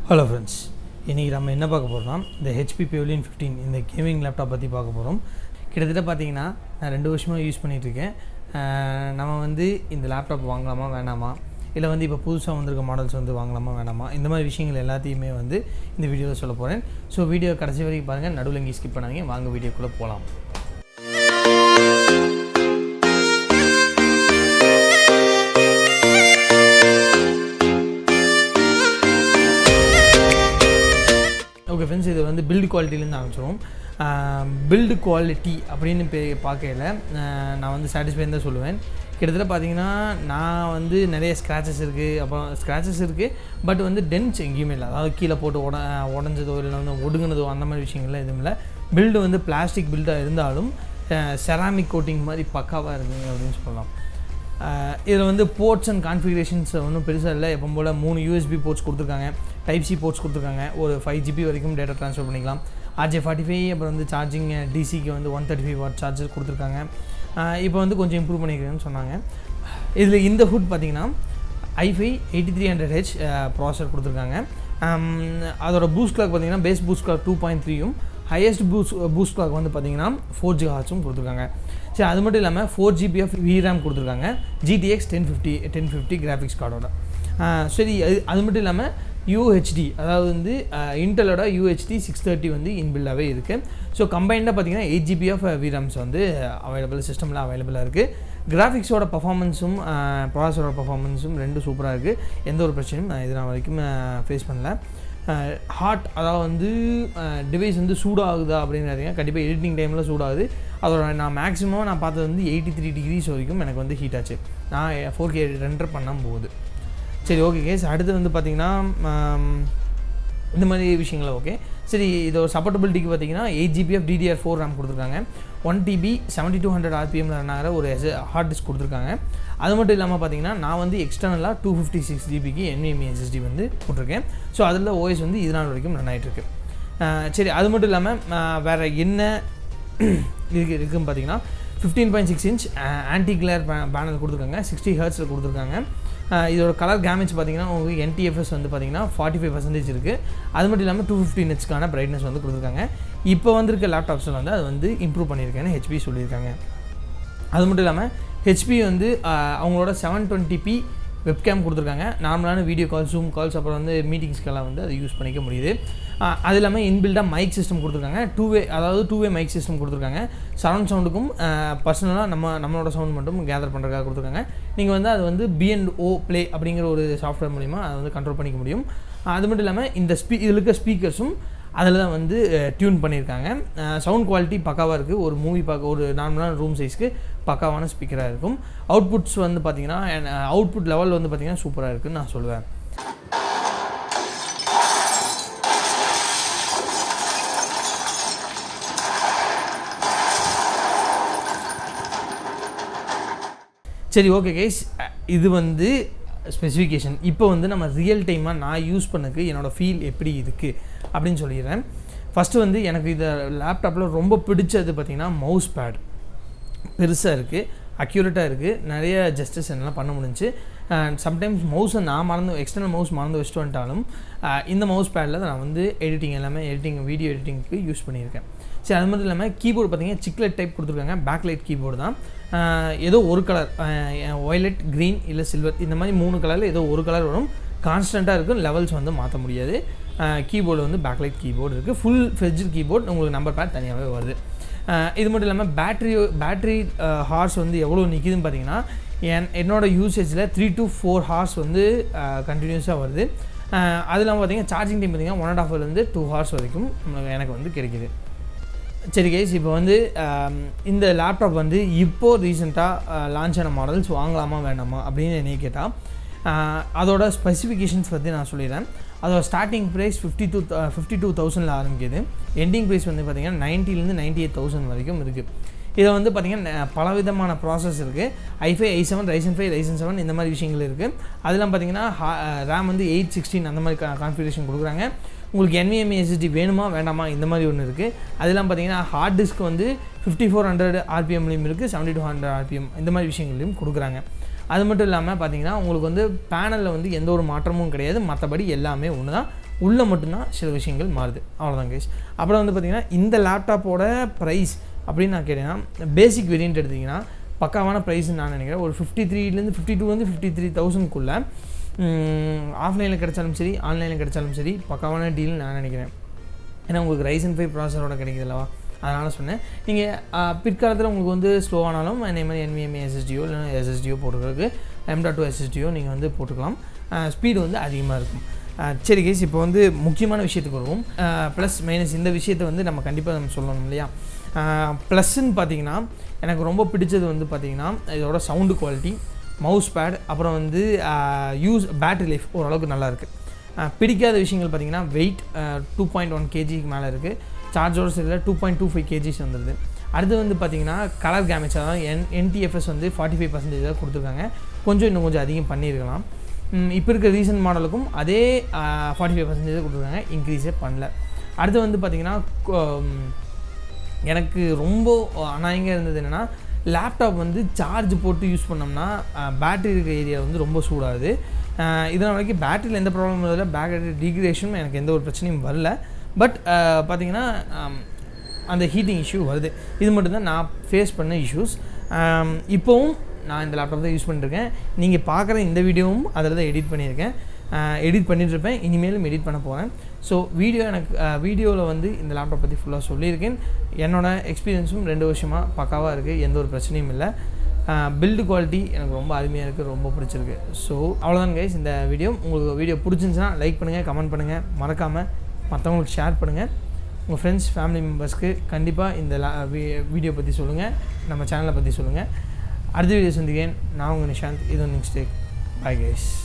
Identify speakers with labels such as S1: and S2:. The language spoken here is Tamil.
S1: Hello friends, இன்னைக்கு நம்ம என்ன பார்க்க போறோம்னா இந்த HP PAVILION 15 இந்த கேமிங் லேப்டாப் பத்தி பார்க்க போறோம். கிட்டத்தட்ட பாத்தீங்கன்னா நான் 2 வருஷமா யூஸ் பண்ணிட்டு இருக்கேன். நம்ம வந்து இந்த லேப்டாப் வாங்கலாமா வேணாமா இல்ல வந்து இப்ப புதுசா வந்திருக்க மாடல்ஸ் வந்து வாங்கலாமா வேணாமா இந்த மாதிரி விஷயங்கள் எல்லாத்தையுமே வந்து இந்த வீடியோல சொல்ல போறேன். சோ வீடியோ கடைசி வரைக்கும் பாருங்க, நடுவுல எங்கேயும் ஸ்கிப் பண்ணாதீங்க. வாங்க வீடியோக்குள்ள போலாம். ஓகே ஃப்ரெண்ட்ஸ், இது வந்து பில்டு குவாலிட்டிலேருந்து ஆரம்பிச்சிடும். பில்டு குவாலிட்டி அப்படின்னு பார்க்கல நான் வந்து சாட்டிஸ்ஃபைன்னு தான் சொல்லுவேன். கிட்டத்தட்ட பார்த்தீங்கன்னா நான் வந்து நிறைய ஸ்க்ராச்சஸ் இருக்குது, அப்புறம் ஸ்க்ராச்சஸ் இருக்குது, பட் வந்து டென்ட்ஸ் எங்கேயுமே இல்லை. அதாவது கீழே போட்டு உடஞ்சதோ இல்லை வந்து ஒடுங்கினதோ அந்த மாதிரி விஷயங்கள்லாம் எதுவும் இல்லை. பில்டு வந்து பிளாஸ்டிக் பில்டாக இருந்தாலும் செராமிக் கோட்டிங் மாதிரி பக்காவாக இருக்குங்க அப்படின்னு சொல்லலாம். இதில் வந்து போர்ட்ஸ் அண்ட் கான்ஃபிகரேஷன்ஸ் ஒன்றும் பெருசாக இல்லை. எப்போ போல் 3 USB போர்ட்ஸ் கொடுத்துருக்காங்க, டைப் சி போர்ட்ஸ் கொடுத்துருக்காங்க. ஒரு 5 GB வரைக்கும் டேட்டா ட்ரான்ஸ்ஃபர் பண்ணிக்கலாம். RJ45, அப்புறம் வந்து சார்ஜிங் டிசிக்கு வந்து 135 வாட் சார்ஜர் கொடுத்துருக்காங்க. இப்போ வந்து கொஞ்சம் இம்ப்ரூவ் பண்ணிக்கிறேன்னு சொன்னாங்க. இதில் இந்த ஹுட் பார்த்திங்கன்னா i5 8300H ப்ராசஸர் கொடுத்துருக்காங்க. அதோட பூஸ்ட் கிளாக் பார்த்திங்கன்னா பேஸ் பூஸ்ட் கிளாக் 2.3யும் ஹையஸ்ட் பூஸ்ட் கிளாக் வந்து பார்த்திங்கன்னா 4 GHz கொடுத்துருக்காங்க. சரி, அது மட்டும் இல்லாமல் 4 GB of VRAM கொடுத்துருக்காங்க, GTX 1050 கிராஃபிக்ஸ் கார்டோட. சரி, அது மட்டும் இல்லாமல் UHD, அதாவது வந்து இன்டலோட UHD 630 வந்து இன்பில்டாகவே இருக்குது. ஸோ கம்பைண்டாக பார்த்தீங்கன்னா 8 GB of VRAMs வந்து சிஸ்டமில் அவைலபிளாக இருக்குது. கிராஃபிக்ஸோட பர்ஃபார்மன்ஸும் ப்ராசஸரோட பர்ஃபார்மன்ஸும் ரெண்டும் சூப்பராக இருக்குது. எந்த ஒரு பிரச்சனையும் நான் இதனால் வரைக்கும் ஃபேஸ் பண்ணல. ஹாட், அதாவது வந்து டிவைஸ் வந்து சூடாகுதா அப்படிங்கிறதுங்க, கண்டிப்பாக எடிட்டிங் டைமில் சூடாகுது. அதோட நான் மேக்ஸிமம் நான் பார்த்தது வந்து 83 degrees வரைக்கும் எனக்கு வந்து ஹீட் ஆச்சு. நான் 4K ரெண்டர் பண்ணாமல் போகுது. சரி, ஓகே கேஸ். அடுத்து வந்து பார்த்திங்கன்னா இந்த மாதிரி விஷயங்கள ஓகே. சரி, இதோட சப்போர்ட்டபிலிட்டிக்கு பார்த்திங்கன்னா 8 GB of DDR4 RAM கொடுத்துருக்காங்க. 1 TB 7200 RPM ரன் ஆகிற ஒரு ஹார்ட் டிஸ்க் கொடுத்துருக்காங்க. அது மட்டும் இல்லாமல் பார்த்திங்கன்னா நான் வந்து எக்ஸ்டர்னலாக 256 GBக்கு NVMe SSD வந்து போட்டிருக்கேன். ஸோ அதில் OS வந்து இது நாள் வரைக்கும் ரன் ஆகிட்டுருக்கு. சரி, அது மட்டும் இல்லாமல் வேறு என்ன இருக்குன்னு பார்த்திங்கன்னா 15.6 inch ஆன்டி கிளேர் பேனல் கொடுத்துருக்காங்க, 60 Hz கொடுத்துருக்காங்க. இதோட கலர் கேமேஜ் பார்த்திங்கன்னா உங்களுக்கு NTFS வந்து பார்த்திங்கன்னா 45% இருக்குது. அது மட்டும் இல்லாமல் 250 nitsக்கான பிரைட்னஸ் வந்து கொடுத்துருக்காங்க. இப்போ வந்திருக்க லேப்டாப்ஸில் வந்து அது வந்து இம்ப்ரூவ் பண்ணியிருக்கேன்னு HP சொல்லியிருக்காங்க. அது மட்டும் இல்லாமல் HP வந்து அவங்களோட 720p வெப்கேம் கொடுத்துருக்காங்க. நார்மலான வீடியோ கால், ஜூம் கால்ஸ், அப்புறம் வந்து மீட்டிங்ஸ்க்கெல்லாம் வந்து அதை யூஸ் பண்ணிக்க முடியுது. அது இல்லாமல் இன்பில்டாக மைக் சிஸ்டம் கொடுத்துருக்காங்க. டூ வே மைக் சிஸ்டம் கொடுத்துருக்காங்க. சரௌண்ட் சவுண்டுக்கும் பர்சனலாக நம்மளோட சவுண்ட் மட்டும் கேதர் பண்ணுறதுக்காக கொடுத்துருக்காங்க. நீங்கள் வந்து அது வந்து B&O ப்ளே அப்படிங்கிற ஒரு சாஃப்ட்வேர் மூலிமா அதை வந்து கண்ட்ரோல் பண்ணிக்க முடியும். அது மட்டும் இல்லாமல் இதில் இருக்க ஸ்பீக்கர்ஸும் அதில் தான் வந்து டியூன் பண்ணியிருக்காங்க. சவுண்ட் குவாலிட்டி பக்காவாக இருக்குது. ஒரு மூவி ஒரு நார்மலான ரூம் சைஸ்க்கு பக்காவான ஸ்பீக்கராக இருக்கும். அவுட்புட்ஸ் வந்து பார்த்திங்கன்னா அவுட்புட் லெவல் வந்து பார்த்திங்கன்னா சூப்பராக இருக்குதுன்னு நான் சொல்லுவேன். சரி, ஓகே கைஸ், இது வந்து ஸ்பெசிஃபிகேஷன். இப்போ வந்து நம்ம ரியல் டைமாக நான் யூஸ் பண்ணக்கு என்னோடய ஃபீல் எப்படி இருக்குது அப்படின்னு சொல்லிடுறேன். ஃபஸ்ட்டு வந்து எனக்கு இந்த லேப்டாப்பில் ரொம்ப பிடிச்சது பார்த்திங்கன்னா மவுஸ் பேட். பெருசாக இருக்குது, அக்யூரேட்டாக இருக்குது, நிறைய ஜஸ்டிஸ் என்னால் பண்ண முடிஞ்சு. சம்டைம்ஸ் மவுஸை நான் எக்ஸ்டர்னல் மவுஸ் மறந்து வச்சுட்டு வந்துட்டாலும் இந்த மவுஸ் பேடில் நான் வந்து வீடியோ எடிட்டிங்க்கு யூஸ் பண்ணியிருக்கேன். சரி, அது மட்டும் இல்லாமல் கீபோர்டு பார்த்திங்கன்னா சிக்லெட் டைப் கொடுத்துருக்காங்க. பேக்லைட் கீபோர்டு தான். ஏதோ ஒரு கலர், வயலட், க்ரீன் இல்லை சில்வர், இந்த மாதிரி 3 கலரில் ஏதோ ஒரு கலர் வரும். கான்ஸ்டண்ட்டாக இருக்கும், லெவல்ஸ் வந்து மாற்ற முடியாது. கீபோர்டு வந்து பேக்லைட் கீபோர்டு இருக்குது. ஃபுல் ஃப்ளெட்ஜ்டு கீபோர்டு, உங்களுக்கு நம்பர் பேட் தனியாகவே வருது. இது மட்டும் இல்லாமல் பேட்ரி ஹார்ஸ் வந்து எவ்வளோ நிற்கிதுன்னு பார்த்தீங்கன்னா என்னோடய யூசேஜில் 3 to 4 hours வந்து கண்டினியூஸாக வருது. அது இல்லாமல் பார்த்திங்கன்னா சார்ஜிங் டைம் பார்த்திங்கன்னா 1.5 hourலேருந்து 2 hours வரைக்கும் எனக்கு வந்து கிடைக்கிது. சரி கைஸ், இப்போ வந்து இந்த லேப்டாப் வந்து இப்போது ரீசெண்டாக லான்ச் ஆன மாடல்ஸ் வாங்கலாமா வேண்டாமா அப்படின்னு என்னை கேட்டால் அதோட ஸ்பெசிஃபிகேஷன்ஸ் பற்றி நான் சொல்லிடுறேன். அதோட ஸ்டார்டிங் ப்ரைஸ் 52,000 ஆரம்பிக்குது. எண்டிங் ப்ரைஸ் வந்து பார்த்திங்கன்னா 90,000 to 98,000 வரைக்கும் இருக்குது. இதை வந்து பார்த்திங்கன்னா பலவிதமான ப்ராசஸ் இருக்குது. i5, i7, Ryzen 5, Ryzen 7 இந்த மாதிரி விஷயங்கள் இருக்குது. அதெல்லாம் பார்த்திங்கன்னா RAM வந்து 816 அந்த மாதிரி கான்ஃபிகரேஷன் கொடுக்குறாங்க. உங்களுக்கு NVMe SSD வேணுமா வேண்டாமா இந்த மாதிரி ஒன்று இருக்குது. அதெல்லாம் பார்த்திங்கன்னா ஹார்ட் டிஸ்க் வந்து 5400 RPMலையும் இருக்குது, 7200 RPM இந்த மாதிரி விஷயங்களையும் கொடுக்குறாங்க. அது மட்டும் இல்லாமல் பார்த்தீங்கன்னா உங்களுக்கு வந்து பேனலில் வந்து எந்த ஒரு மாற்றமும் கிடையாது. மற்றபடி எல்லாமே ஒன்று தான். உள்ளே மட்டும்தான் சில விஷயங்கள் மாறுது. அவ்வளோதான் கைஸ். அப்புறம் வந்து பார்த்திங்கன்னா இந்த லேப்டாப்போட ப்ரைஸ் அப்படின்னு நான் கேட்டேன்னா பேசிக் வேரியண்ட் எடுத்திங்கன்னா பக்காவான ப்ரைஸ்ன்னு நான் நினைக்கிறேன். ஒரு 53லேருந்து 52 53,000க்குள்ளே ஆஃப்லைனில் கிடைச்சாலும் சரி ஆன்லைனில் கிடைச்சாலும் சரி பக்காவான டீல்னு நான் நினைக்கிறேன். ஏன்னா உங்களுக்கு Ryzen 5 ப்ராசஸரோட கிடைக்குதுல்லவா, அதனால் சொன்னேன். நீங்கள் பிற்காலத்தில் உங்களுக்கு வந்து ஸ்லோவானாலும் அதே மாதிரி NVMe SSDயோ இல்லைனா SSDயோ போட்டுக்கிறதுக்கு M.2 SSDயோ நீங்கள் வந்து போட்டுக்கலாம். ஸ்பீடு வந்து அதிகமாக இருக்கும். சரி கேஸ், இப்போ வந்து முக்கியமான விஷயத்துக்கு வருவோம். ப்ளஸ் மைனஸ் இந்த விஷயத்தை வந்து நம்ம கண்டிப்பாக நம்ம சொல்லணும் இல்லையா. ப்ளஸ்ன்னு பார்த்தீங்கன்னா எனக்கு ரொம்ப பிடிச்சது வந்து பார்த்திங்கன்னா இதோட சவுண்டு குவாலிட்டி, மவுஸ் பேட், அப்புறம் வந்து பேட்டரி லைஃப் ஓரளவுக்கு நல்லாயிருக்கு. பிடிக்காத விஷயங்கள் பார்த்திங்கன்னா வெயிட் 2.1 kgக்கு மேலே இருக்குது. சார்ஜோட சரியில் 2.25 kgs வந்துடுது. அடுத்து வந்து பார்த்திங்கன்னா கலர் கேமேஜ், அதாவது NTFS வந்து 45% கொடுத்துருக்காங்க. இன்னும் கொஞ்சம் அதிகம் பண்ணியிருக்கலாம். இப்போ இருக்க ரீசன்ட் மாடலுக்கும் அதே 45% கொடுத்துருக்காங்க, இன்க்ரீஸே பண்ணல. அடுத்து வந்து பார்த்திங்கன்னா எனக்கு ரொம்ப அநாயகமாக இருந்தது என்னென்னா லேப்டாப் வந்து சார்ஜ் போட்டு யூஸ் பண்ணோம்னா பேட்டரி இருக்க ஏரியா வந்து ரொம்ப சூடாகுது. இதனால் வரைக்கும் பேட்டரியில் எந்த ப்ராப்ளமும் இல்லை, பேட்டரி டிகிரேஷனும் எனக்கு எந்த ஒரு பிரச்சனையும் வரல. பட் பார்த்திங்கன்னா அந்த ஹீட்டிங் இஷ்யூ வருது. இது மட்டும்தான் நான் ஃபேஸ் பண்ண இஷ்யூஸ். இப்போவும் நான் இந்த லேப்டாப் தான் யூஸ் பண்ணிட்டுருக்கேன். நீங்கள் பார்க்குற இந்த வீடியோவும் அதில் தான் எடிட் பண்ணியிருக்கேன், எடிட் பண்ணிகிட்ருப்பேன், இனிமேலும் எடிட் பண்ண போகிறேன். ஸோ வீடியோவில் வந்து இந்த லேப்டாப் பற்றி ஃபுல்லாக சொல்லியிருக்கேன். என்னோடய எக்ஸ்பீரியன்ஸும் 2 வருஷமாக பக்காவாக இருக்குது, எந்த ஒரு பிரச்சனையும் இல்லை. பில்டு குவாலிட்டி எனக்கு ரொம்ப அருமையாக இருக்குது, ரொம்ப பிடிச்சிருக்கு. ஸோ அவ்வளோதான் கைஸ் இந்த வீடியோ. உங்களுக்கு வீடியோ பிடிச்சிருந்துச்சுன்னா லைக் பண்ணுங்கள், கமெண்ட் பண்ணுங்கள், மறக்காமல் மற்றவங்களுக்கு ஷேர் பண்ணுங்கள். உங்கள் ஃப்ரெண்ட்ஸ் ஃபேமிலி மெம்பர்ஸ்க்கு கண்டிப்பாக இந்த வீடியோ பற்றி சொல்லுங்கள், நம்ம சேனலை பற்றி சொல்லுங்கள். அடுத்த வீடியோ சந்திக்கிறேன். நான் உங்கள் நிஷாந்த். இது NishTech. Bye guys.